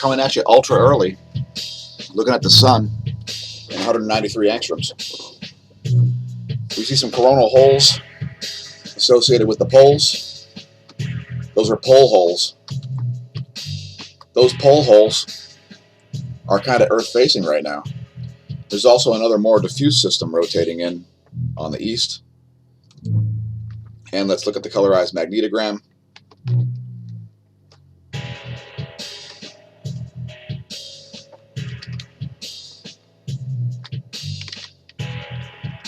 coming at you ultra early, looking at the sun in 193 angstroms. We see some coronal holes associated with the poles. Those are pole holes. Those pole holes are kind of Earth-facing right now. There's also another more diffuse system rotating in on the east. And let's look at the colorized magnetogram.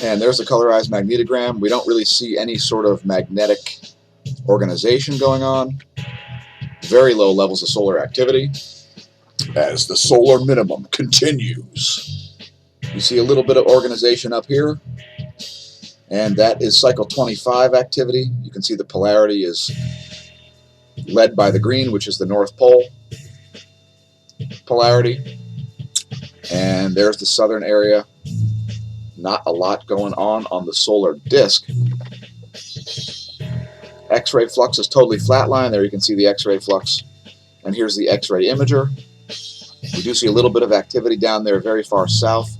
And there's the colorized magnetogram. We don't really see any sort of magnetic organization going on. Very low levels of solar activity as the solar minimum continues. You see a little bit of organization up here, and that is cycle 25 activity. You can see the polarity is led by the green, which is the North Pole polarity. And there's the southern area. Not a lot going on the solar disk. X-ray flux is totally flatline. There you can see the X-ray flux. And here's the X-ray imager. We do see a little bit of activity down there very far south,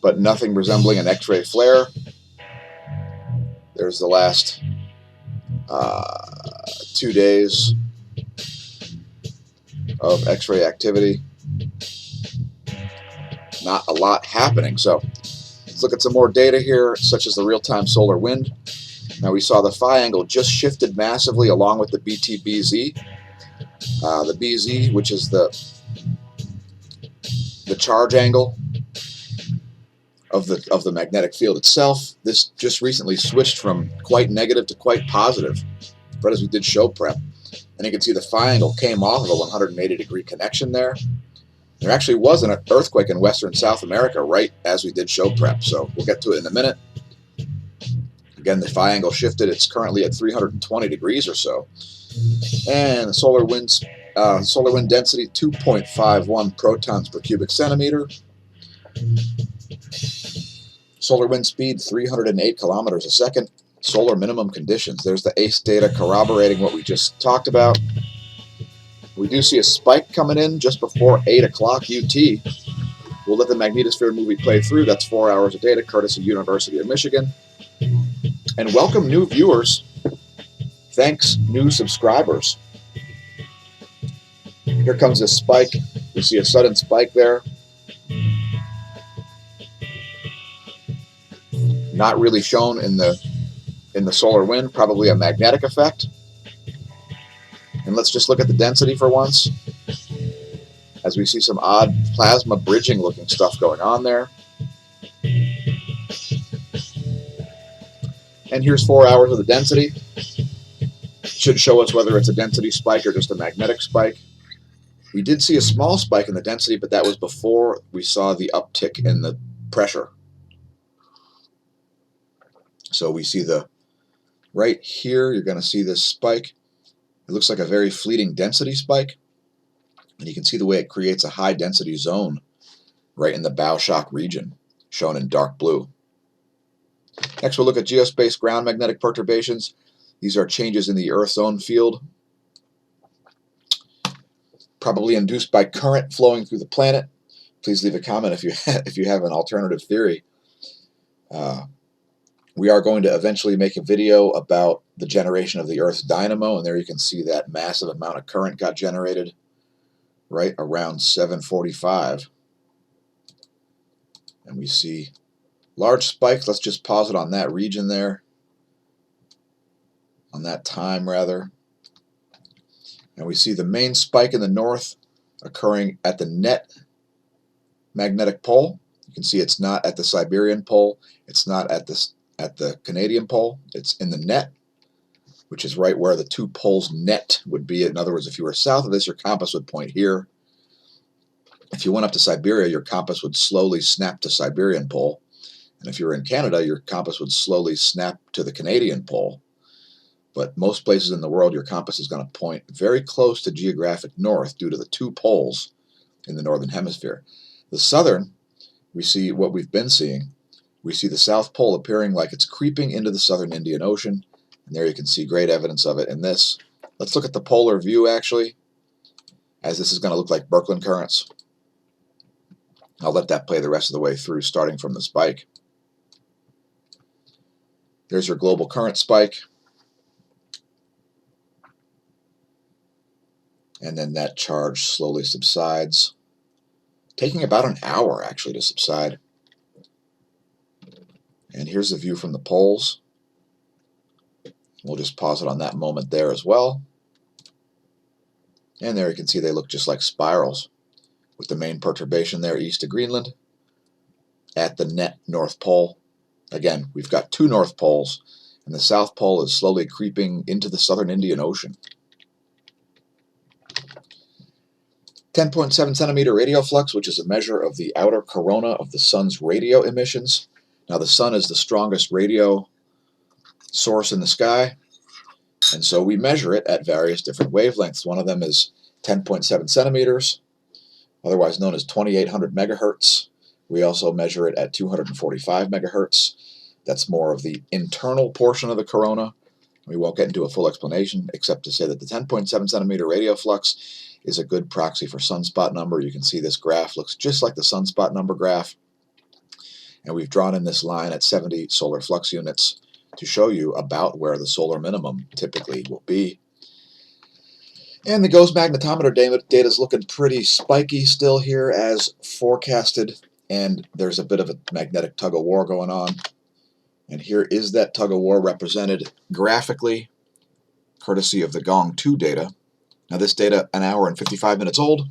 but nothing resembling an X-ray flare. There's the last 2 days of X-ray activity. Not a lot happening. So let's look at some more data here, such as the real-time solar wind. Now we saw the phi angle just shifted massively along with the BT-BZ. The BZ, which is the charge angle of the magnetic field itself, this just recently switched from quite negative to quite positive, right as we did show prep. And you can see the phi angle came off of a 180-degree connection there. There actually was an earthquake in Western South America right as we did show prep, so we'll get to it in a minute. Again, the phi angle shifted. It's currently at 320 degrees or so. And the solar wind density, 2.51 protons per cubic centimeter. Solar wind speed, 308 kilometers a second. Solar minimum conditions. There's the ACE data corroborating what we just talked about. We do see a spike coming in just before 8 o'clock UT. We'll let the magnetosphere movie play through. That's 4 hours of data, courtesy University of Michigan. And welcome new viewers. Thanks, new subscribers. Here comes this spike. We see a sudden spike there. Not really shown in the solar wind, probably a magnetic effect. And let's just look at the density for once, as we see some odd plasma bridging looking stuff going on there. And here's 4 hours of the density. Should show us whether it's a density spike or just a magnetic spike. We did see a small spike in the density, but that was before we saw the uptick in the pressure. So we see right here, you're going to see this spike. It looks like a very fleeting density spike. And you can see the way it creates a high density zone right in the bow shock region, shown in dark blue. Next, we'll look at geospace ground magnetic perturbations. These are changes in the Earth's own field, probably induced by current flowing through the planet. Please leave a comment if you have an alternative theory. We are going to eventually make a video about the generation of the Earth's dynamo, and there you can see that massive amount of current got generated right around 7:45. And we see large spikes. Let's just pause it on that region there, on that time rather. And we see the main spike in the north occurring at the net magnetic pole. You can see it's not at the Siberian pole. It's not at the Canadian pole. It's in the net, which is right where the two poles net would be. In other words, if you were south of this, your compass would point here. If you went up to Siberia, your compass would slowly snap to Siberian pole. And if you were in Canada, your compass would slowly snap to the Canadian pole. But most places in the world, your compass is going to point very close to geographic north due to the two poles in the northern hemisphere. The southern, we see what we've been seeing. We see the South Pole appearing like it's creeping into the southern Indian Ocean. And there you can see great evidence of it in this. Let's look at the polar view, actually. as this is going to look like Birkeland currents. I'll let that play the rest of the way through, starting from the spike. There's your global current spike. And then that charge slowly subsides, taking about an hour actually to subside. And here's the view from the poles. We'll just pause it on that moment there as well. And there you can see they look just like spirals, with the main perturbation there east of Greenland at the net North Pole. Again, we've got two North Poles, and the South Pole is slowly creeping into the southern Indian Ocean. 10.7 centimeter radio flux, which is a measure of the outer corona of the sun's radio emissions. Now the sun is the strongest radio source in the sky, and so we measure it at various different wavelengths. One of them is 10.7 centimeters, otherwise known as 2800 megahertz. We also measure it at 245 megahertz. That's more of the internal portion of the corona. We won't get into a full explanation, except to say that the 10.7 centimeter radio flux is a good proxy for sunspot number. You can see this graph looks just like the sunspot number graph. And we've drawn in this line at 70 solar flux units to show you about where the solar minimum typically will be. And the GOES magnetometer data is looking pretty spiky still here as forecasted. And there's a bit of a magnetic tug-of-war going on. And here is that tug-of-war represented graphically, courtesy of the Gong 2 data. Now this data, an hour and 55 minutes old,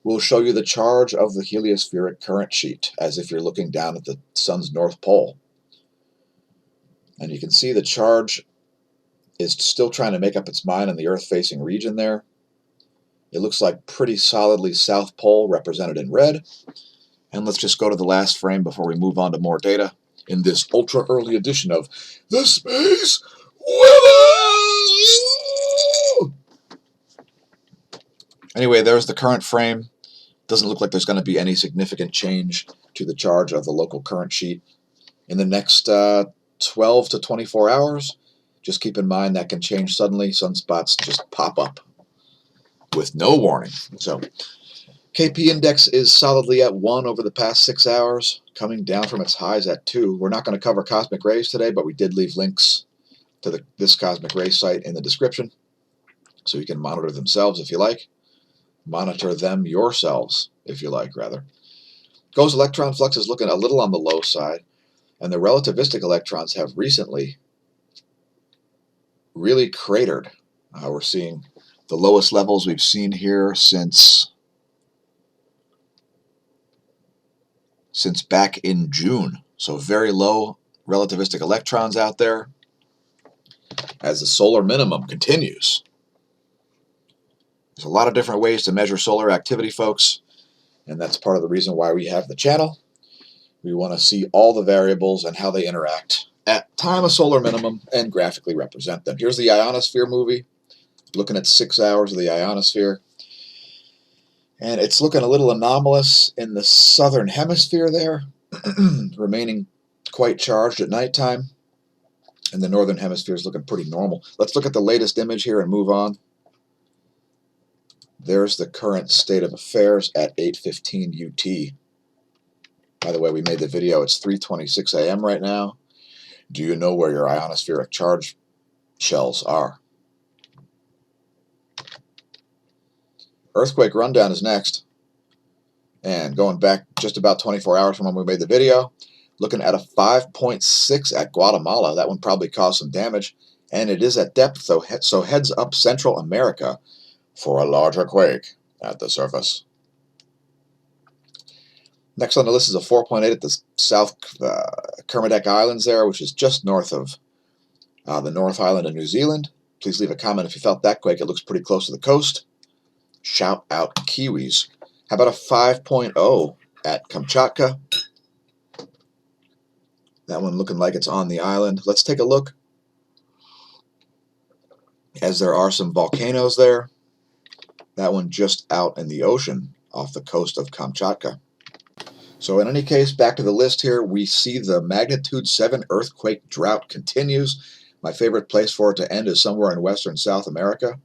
will show you the charge of the heliospheric current sheet, as if you're looking down at the sun's north pole. And you can see the charge is still trying to make up its mind in the Earth-facing region there. It looks like pretty solidly South Pole represented in red. And let's just go to the last frame before we move on to more data in this ultra-early edition of the Space Weather! Anyway, there's the current frame. Doesn't look like there's going to be any significant change to the charge of the local current sheet in the next 12 to 24 hours. Just keep in mind that can change suddenly. Sunspots just pop up with no warning. So KP index is solidly at 1 over the past 6 hours, coming down from its highs at 2. We're not going to cover cosmic rays today, but we did leave links to this cosmic ray site in the description, so you can monitor themselves if you like. Monitor them yourselves, if you like, rather. GOES electron flux is looking a little on the low side, and the relativistic electrons have recently really cratered. We're seeing the lowest levels we've seen here since back in June. So very low relativistic electrons out there as the solar minimum continues. There's a lot of different ways to measure solar activity, folks, and that's part of the reason why we have the channel. We want to see all the variables and how they interact at time of solar minimum and graphically represent them. Here's the ionosphere movie, looking at 6 hours of the ionosphere. And it's looking a little anomalous in the southern hemisphere there, remaining quite charged at nighttime. And the northern hemisphere is looking pretty normal. Let's look at the latest image here and move on. There's the current state of affairs at 8:15 UT. By the way, we made the video. It's 3:26 a.m. right now. Do you know where your ionospheric charge shells are? Earthquake rundown is next. And going back just about 24 hours from when we made the video, looking at a 5.6 at Guatemala. That one probably caused some damage. And it is at depth, so heads up Central America for a larger quake at the surface. Next on the list is a 4.8 at the South Kermadec Islands there, which is just north of the North Island of New Zealand. Please leave a comment if you felt that quake. It looks pretty close to the coast. Shout out Kiwis. How about a 5.0 at Kamchatka? That one looking like it's on the island. Let's take a look, as there are some volcanoes there. That one just out in the ocean off the coast of Kamchatka. So in any case, back to the list here, we see the magnitude 7 earthquake drought continues. My favorite place for it to end is somewhere in Western South America.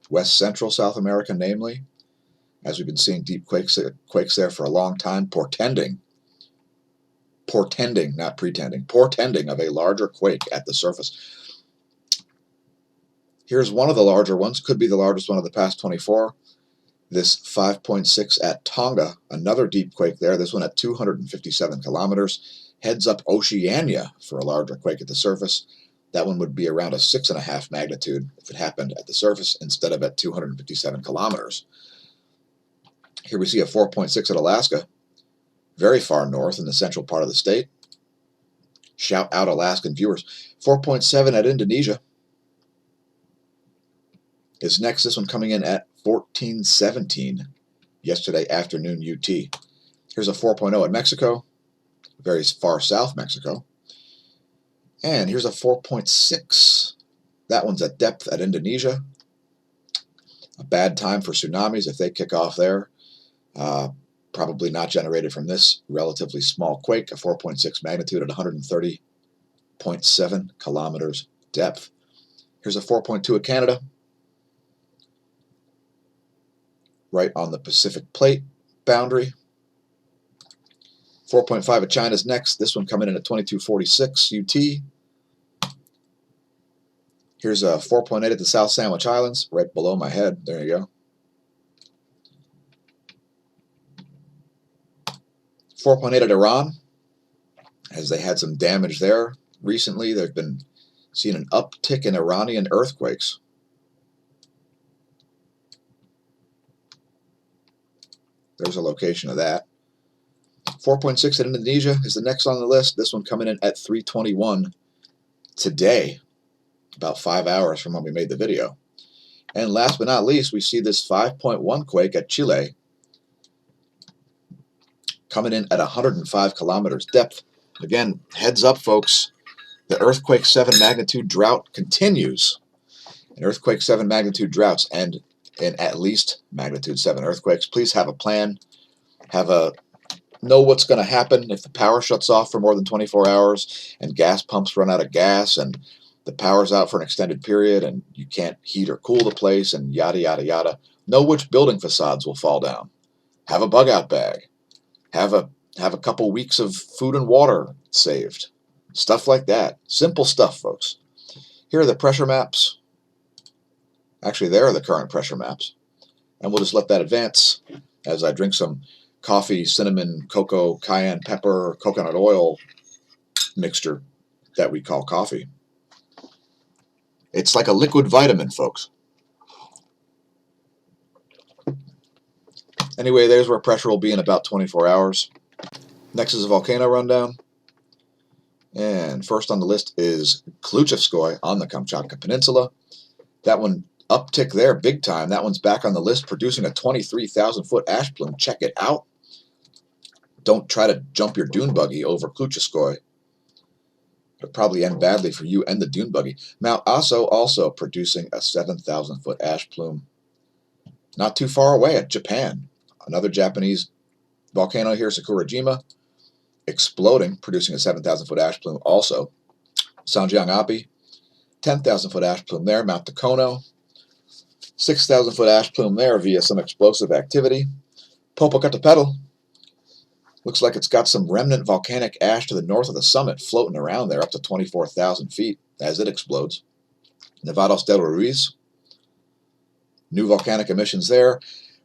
West Central South America, namely, as we've been seeing deep quakes there for a long time, portending, not pretending, portending of a larger quake at the surface. Here's one of the larger ones, could be the largest one of the past 24. This 5.6 at Tonga, another deep quake there, this one at 257 kilometers, heads up Oceania for a larger quake at the surface. That one would be around a 6.5 magnitude if it happened at the surface instead of at 257 kilometers. Here we see a 4.6 at Alaska, very far north in the central part of the state. Shout out Alaskan viewers. 4.7 at Indonesia is next. This one coming in at 1417 yesterday afternoon UT. Here's a 4.0 at Mexico, very far south Mexico. And here's a 4.6. That one's at depth at Indonesia. A bad time for tsunamis if they kick off there. Probably not generated from this relatively small quake, a 4.6 magnitude at 130.7 kilometers depth. Here's a 4.2 at Canada, right on the Pacific Plate boundary. 4.5 at China's next, this one coming in at 2246 UT. Here's a 4.8 at the South Sandwich Islands, right below my head. There you go. 4.8 at Iran, as they had some damage there recently. They've been seeing an uptick in Iranian earthquakes. There's a location of that. 4.6 at Indonesia is the next on the list. This one coming in at 321 today, about 5 hours from when we made the video. And last but not least, we see this 5.1 quake at Chile, coming in at 105 kilometers depth. Again, heads up, folks, the earthquake 7 magnitude drought continues. And earthquake 7 magnitude droughts end in at least magnitude 7 earthquakes. Please have a plan. Know what's going to happen if the power shuts off for more than 24 hours and gas pumps run out of gas and the power's out for an extended period and you can't heat or cool the place and yada, yada, yada. Know which building facades will fall down. Have a bug out bag. Have a couple weeks of food and water saved. Stuff like that. Simple stuff, folks. Here are the pressure maps. Actually, there are the current pressure maps. And we'll just let that advance as I drink some coffee, cinnamon, cocoa, cayenne pepper, coconut oil mixture that we call coffee. It's like a liquid vitamin, folks. Anyway, there's where pressure will be in about 24 hours. Next is a volcano rundown. And first on the list is Kluchevskoy on the Kamchatka Peninsula. That one uptick there big time. That one's back on the list, producing a 23,000-foot ash plume. Check it out. Don't try to jump your dune buggy over Kluchevskoy. It'll probably end badly for you and the dune buggy. Mount Aso also producing a 7,000-foot ash plume. Not too far away at Japan. Another Japanese volcano here, Sakurajima, exploding, producing a 7,000-foot ash plume also. Sanjiang Api, 10,000-foot ash plume there. Mount Takono, 6,000-foot ash plume there via some explosive activity. Popocatépetl, looks like it's got some remnant volcanic ash to the north of the summit floating around there up to 24,000 feet as it explodes. Nevados del Ruiz, new volcanic emissions there.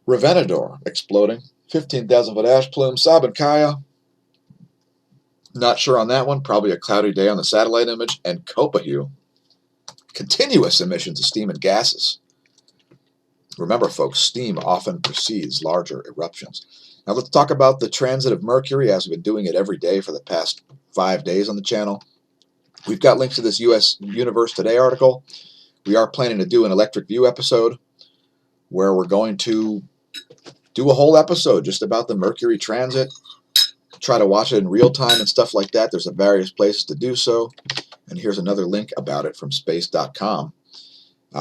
Revenador exploding, 15,000-foot ash plume. Sabancaya, not sure on that one, probably a cloudy day on the satellite image. And Copihu, continuous emissions of steam and gases. Remember, folks, steam often precedes larger eruptions. Now let's talk about the transit of Mercury, as we've been doing it every day for the past 5 days on the channel. We've got links to this U.S. Universe Today article. We are planning to do an Electric View episode where we're going to do a whole episode just about the Mercury transit, try to watch it in real time and stuff like that. There's various places to do so. And here's another link about it from space.com.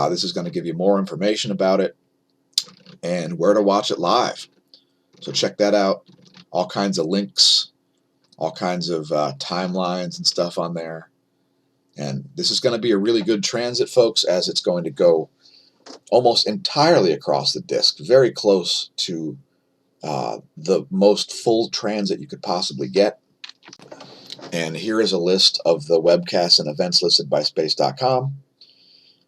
This is going to give you more information about it and where to watch it live. So check that out. All kinds of links, all kinds of timelines and stuff on there. And this is going to be a really good transit, folks, as it's going to go almost entirely across the disk, very close to the most full transit you could possibly get. And here is a list of the webcasts and events listed by space.com.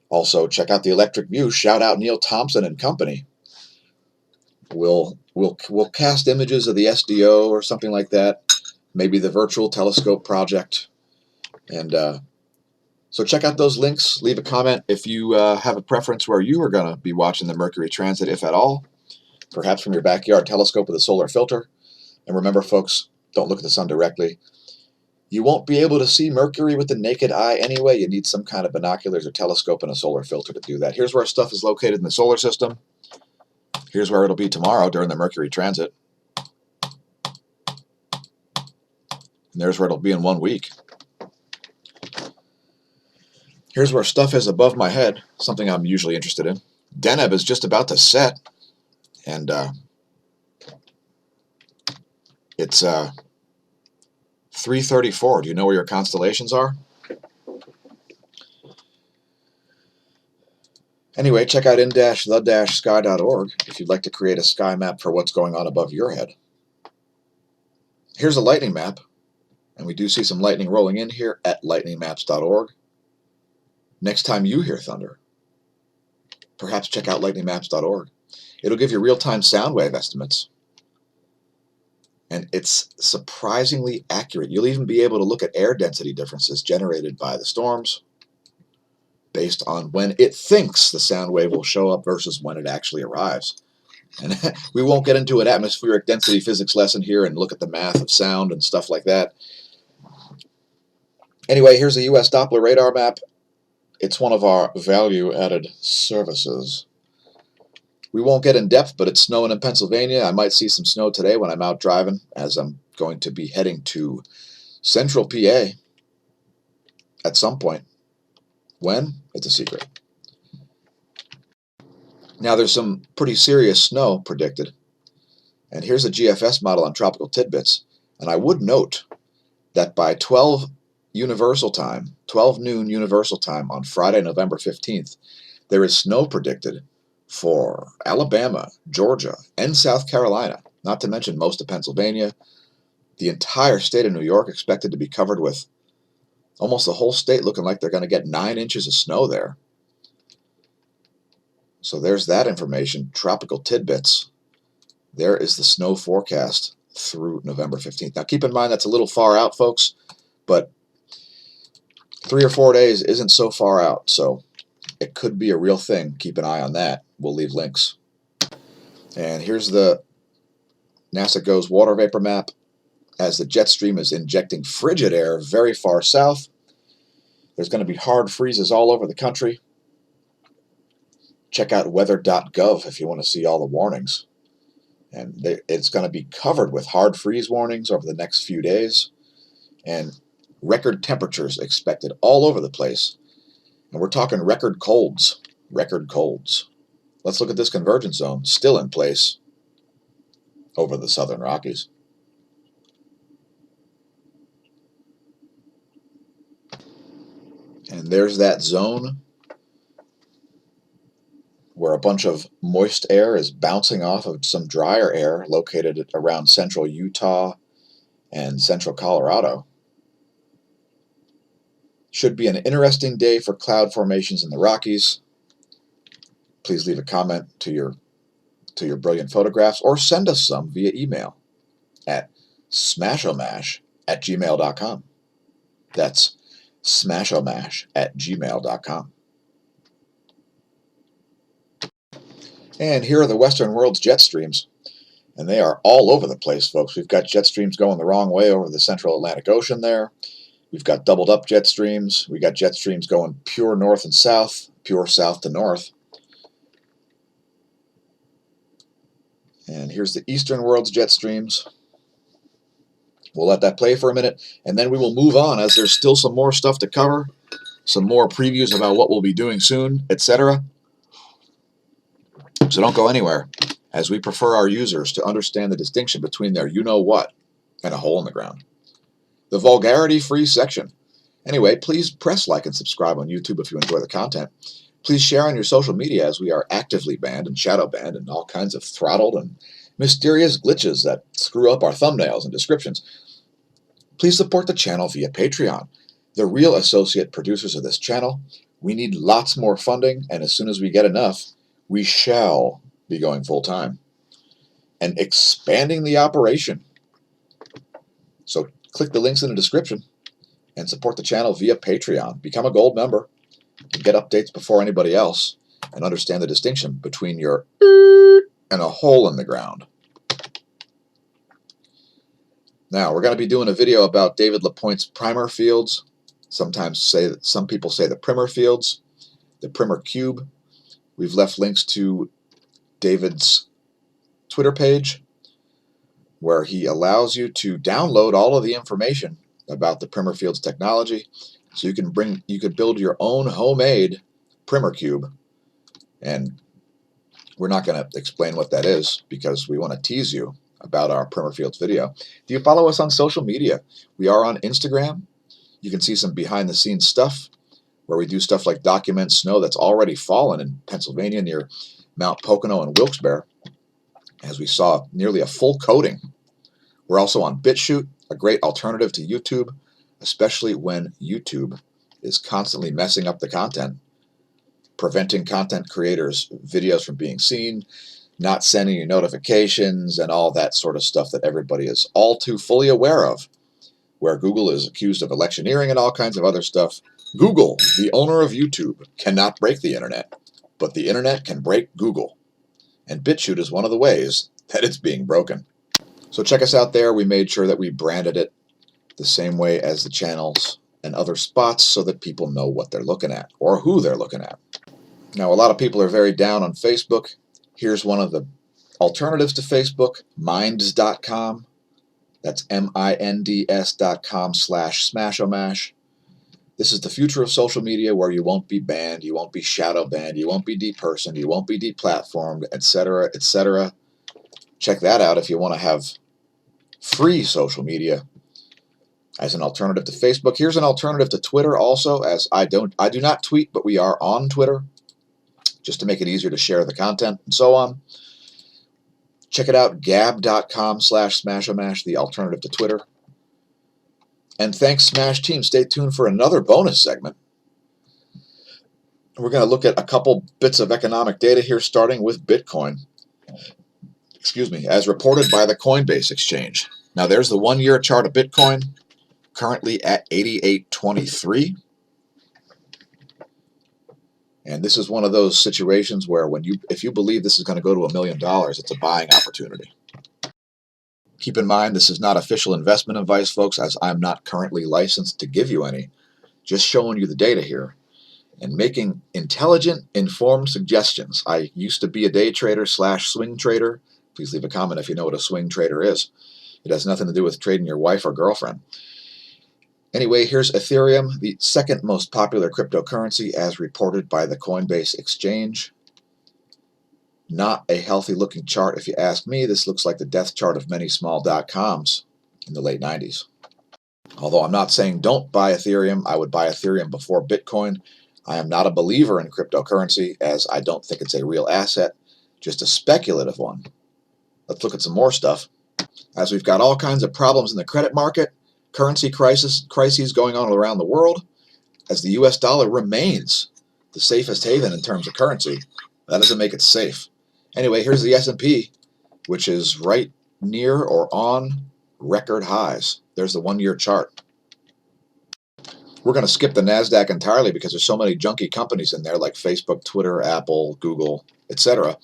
Also, check out the Electric View. Shout out Neil Thompson and company. We'll cast images of the SDO or something like that. Maybe the Virtual Telescope Project. And so check out those links. Leave a comment if you have a preference where you are going to be watching the Mercury transit, if at all. Perhaps from your backyard telescope with a solar filter. And remember, folks, don't look at the sun directly. You won't be able to see Mercury with the naked eye anyway. You need some kind of binoculars or telescope and a solar filter to do that. Here's where stuff is located in the solar system. Here's where it'll be tomorrow during the Mercury transit. And there's where it'll be in 1 week. Here's where stuff is above my head, something I'm usually interested in. Deneb is just about to set, and it's 3:34. Do you know where your constellations are? Anyway, check out in-the-sky.org if you'd like to create a sky map for what's going on above your head. Here's a lightning map, and we do see some lightning rolling in here at lightningmaps.org. Next time you hear thunder, perhaps check out lightningmaps.org. It'll give you real-time sound wave estimates. And it's surprisingly accurate. You'll even be able to look at air density differences generated by the storms based on when it thinks the sound wave will show up versus when it actually arrives. And we won't get into an atmospheric density physics lesson here and look at the math of sound and stuff like that. Anyway, here's a US Doppler radar map. It's one of our value-added services. We won't get in depth, but it's snowing in Pennsylvania. I might see some snow today when I'm out driving, as I'm going to be heading to Central PA at some point. When? It's a secret. Now there's some pretty serious snow predicted. And here's a GFS model on tropical tidbits. And I would note that by 12 Universal Time, 12 noon Universal Time on Friday, November 15th, there is snow predicted for Alabama, Georgia, and South Carolina, not to mention most of Pennsylvania. The entire state of New York expected to be covered with almost the whole state looking like they're going to get 9 inches of snow there. So there's that information. Tropical tidbits. There is the snow forecast through November 15th. Now keep in mind that's a little far out, folks, but 3 or 4 days isn't so far out, so it could be a real thing. Keep an eye on that. We'll leave links. And here's the NASA GOES water vapor map as the jet stream is injecting frigid air very far south. There's going to be hard freezes all over the country. Check out weather.gov if you want to see all the warnings. And it's going to be covered with hard freeze warnings over the next few days. And record temperatures expected all over the place. And we're talking record colds. Record colds. Let's look at this convergence zone, still in place over the southern Rockies. And there's that zone where a bunch of moist air is bouncing off of some drier air located around central Utah and central Colorado. Should be an interesting day for cloud formations in the Rockies. Please leave a comment to your brilliant photographs or send us some via email at smashomash@gmail.com. That's smashomash@gmail.com. And here are the Western world's jet streams. And they are all over the place, folks. We've got jet streams going the wrong way over the central Atlantic Ocean there. We've got doubled up jet streams. We got jet streams going pure north and south, pure south to north. And here's the eastern world's jet streams. We'll let that play for a minute, and then we will move on as there's still some more stuff to cover, some more previews about what we'll be doing soon, etc. So don't go anywhere, as we prefer our users to understand the distinction between their you-know-what and a hole in the ground. The vulgarity-free section. Anyway, please press like and subscribe on YouTube if you enjoy the content. Please share on your social media, as we are actively banned and shadow banned and all kinds of throttled and mysterious glitches that screw up our thumbnails and descriptions. Please support the channel via Patreon. The real associate producers of this channel. We need lots more funding, and as soon as we get enough, we shall be going full-time and expanding the operation. So click the links in the description and support the channel via Patreon. Become a gold member and get updates before anybody else, and understand the distinction between your and a hole in the ground. Now, we're going to be doing a video about David LaPointe's primer fields. Some people say the primer fields, the primer cube. We've left links to David's Twitter page, where he allows you to download all of the information about the primer fields technology, so you could build your own homemade primer cube. And we're not going to explain what that is, because we want to tease you about our primer fields video. Do you follow us on social media? We are on Instagram. You can see some behind the scenes stuff where we do stuff like document snow that's already fallen in Pennsylvania near Mount Pocono and Wilkes-Barre, as we saw nearly a full coating. We're also on BitChute, a great alternative to YouTube, especially when YouTube is constantly messing up the content, preventing content creators' videos from being seen, not sending you notifications, and all that sort of stuff that everybody is all too fully aware of, where Google is accused of electioneering and all kinds of other stuff. Google, the owner of YouTube, cannot break the internet, but the internet can break Google. And BitChute is one of the ways that it's being broken. So check us out there. We made sure that we branded it the same way as the channels and other spots, so that people know what they're looking at or who they're looking at. Now, a lot of people are very down on Facebook. Here's one of the alternatives to Facebook, minds.com. That's minds.com/smAsho. This is the future of social media, where you won't be banned, you won't be shadow banned, you won't be depersoned, you won't be deplatformed, etc., etc. Check that out if you want to have free social media as an alternative to Facebook. Here's an alternative to Twitter also, as I do not tweet, but we are on Twitter, just to make it easier to share the content and so on. Check it out, gab.com/smAsho, the alternative to Twitter. And thanks, Smash Team. Stay tuned for another bonus segment. We're going to look at a couple bits of economic data here, starting with Bitcoin. Excuse me, as reported by the Coinbase exchange. Now, there's the one-year chart of Bitcoin, currently at 88.23. And this is one of those situations where if you believe this is going to go to $1 million, it's a buying opportunity. Keep in mind, this is not official investment advice, folks, as I'm not currently licensed to give you any. Just showing you the data here and making intelligent, informed suggestions. I used to be a day trader / swing trader. Please leave a comment if you know what a swing trader is. It has nothing to do with trading your wife or girlfriend. Anyway, here's Ethereum, the second most popular cryptocurrency as reported by the Coinbase exchange. Not a healthy looking chart if you ask me. This looks like the death chart of many small .coms in the late 90s. Although I'm not saying don't buy Ethereum, I would buy Ethereum before Bitcoin. I am not a believer in cryptocurrency, as I don't think it's a real asset, just a speculative one. Let's look at some more stuff. As we've got all kinds of problems in the credit market, currency crises going on around the world, as the US dollar remains the safest haven in terms of currency. That doesn't make it safe. Anyway, here's the S&P, which is right near or on record highs. There's the one-year chart. We're going to skip the NASDAQ entirely because there's so many junky companies in there, like Facebook, Twitter, Apple, Google, etc.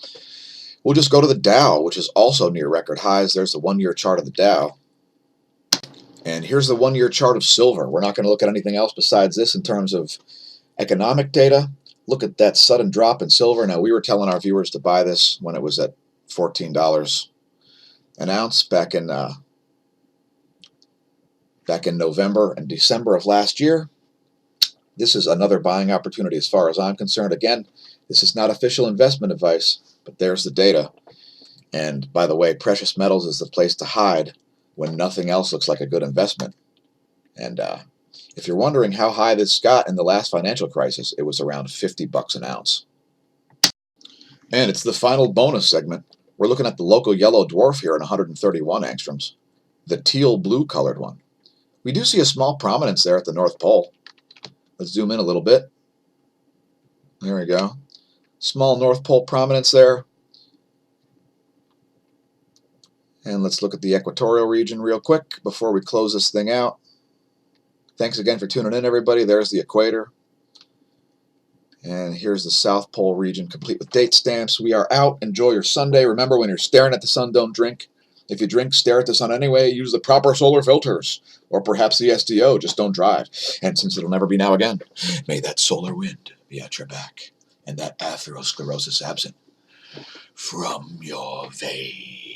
We'll just go to the Dow, which is also near record highs. There's the one-year chart of the Dow. And here's the one-year chart of silver. We're not going to look at anything else besides this in terms of economic data. Look at that sudden drop in silver. Now, we were telling our viewers to buy this when it was at $14 an ounce back in November and December of last year. This is another buying opportunity as far as I'm concerned. Again, this is not official investment advice, but there's the data. And by the way, precious metals is the place to hide when nothing else looks like a good investment. And If you're wondering how high this got in the last financial crisis, it was around $50 an ounce. And it's the final bonus segment. We're looking at the local yellow dwarf here at 131 angstroms, the teal blue colored one. We do see a small prominence there at the North Pole. Let's zoom in a little bit. There we go. Small North Pole prominence there. And let's look at the equatorial region real quick before we close this thing out. Thanks again for tuning in, everybody. There's the equator. And here's the South Pole region, complete with date stamps. We are out. Enjoy your Sunday. Remember, when you're staring at the sun, don't drink. If you drink, stare at the sun anyway. Use the proper solar filters, or perhaps the SDO. Just don't drive. And since it'll never be now again, may that solar wind be at your back, and that atherosclerosis absent from your veins.